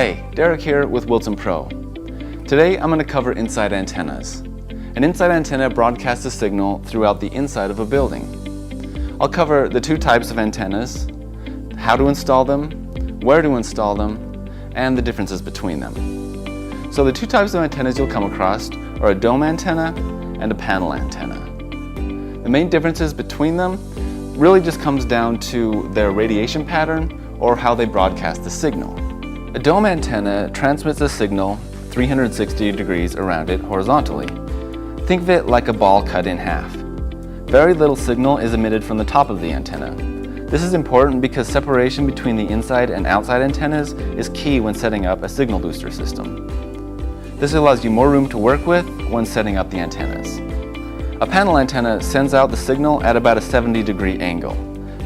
Hey, Derek here with Wilson Pro. Today I'm going to cover inside antennas. An inside antenna broadcasts a signal throughout the inside of a building. I'll cover the two types of antennas, how to install them, where to install them, and the differences between them. So the two types of antennas you'll come across are a dome antenna and a panel antenna. The main differences between them really just comes down to their radiation pattern or how they broadcast the signal. A dome antenna transmits a signal 360 degrees around it horizontally. Think of it like a ball cut in half. Very little signal is emitted from the top of the antenna. This is important because separation between the inside and outside antennas is key when setting up a signal booster system. This allows you more room to work with when setting up the antennas. A panel antenna sends out the signal at about a 70-degree angle.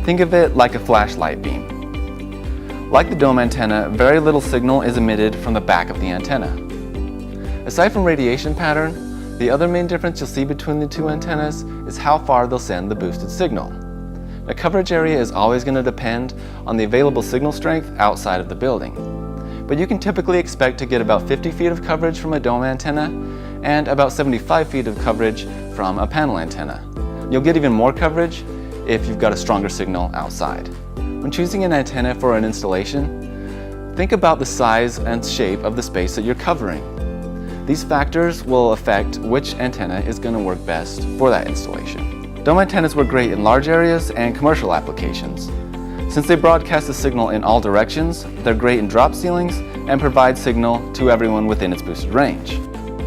Think of it like a flashlight beam. Like the dome antenna, very little signal is emitted from the back of the antenna. Aside from radiation pattern, the other main difference you'll see between the two antennas is how far they'll send the boosted signal. The coverage area is always going to depend on the available signal strength outside of the building. But you can typically expect to get about 50 feet of coverage from a dome antenna and about 75 feet of coverage from a panel antenna. You'll get even more coverage if you've got a stronger signal outside. When choosing an antenna for an installation, think about the size and shape of the space that you're covering. These factors will affect which antenna is going to work best for that installation. Dome antennas work great in large areas and commercial applications. Since they broadcast the signal in all directions, they're great in drop ceilings and provide signal to everyone within its boosted range.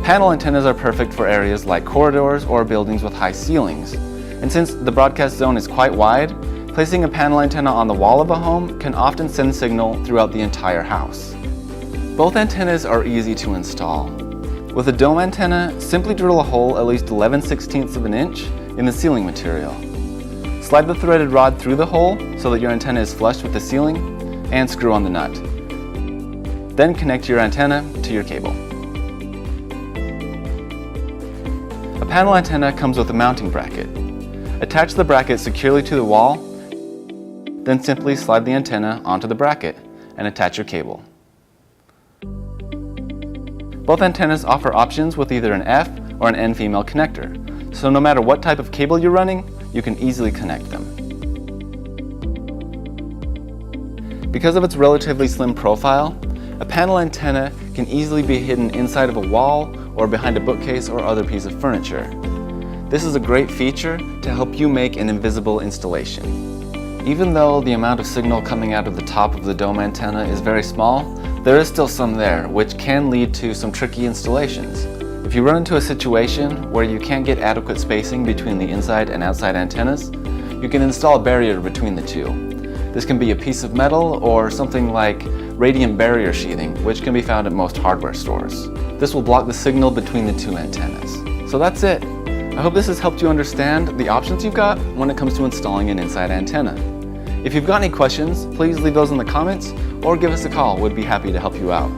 Panel antennas are perfect for areas like corridors or buildings with high ceilings. And since the broadcast zone is quite wide, placing a panel antenna on the wall of a home can often send signal throughout the entire house. Both antennas are easy to install. With a dome antenna, simply drill a hole at least 11/16 of an inch in the ceiling material. Slide the threaded rod through the hole so that your antenna is flush with the ceiling and screw on the nut. Then connect your antenna to your cable. A panel antenna comes with a mounting bracket. Attach the bracket securely to the wall, then simply slide the antenna onto the bracket and attach your cable. Both antennas offer options with either an F or an N female connector, so no matter what type of cable you're running, you can easily connect them. Because of its relatively slim profile, a panel antenna can easily be hidden inside of a wall or behind a bookcase or other piece of furniture. This is a great feature to help you make an invisible installation. Even though the amount of signal coming out of the top of the dome antenna is very small, there is still some there, which can lead to some tricky installations. If you run into a situation where you can't get adequate spacing between the inside and outside antennas, you can install a barrier between the two. This can be a piece of metal or something like radiant barrier sheathing, which can be found at most hardware stores. This will block the signal between the two antennas. So that's it. I hope this has helped you understand the options you've got when it comes to installing an inside antenna. If you've got any questions, please leave those in the comments or give us a call. We'd be happy to help you out.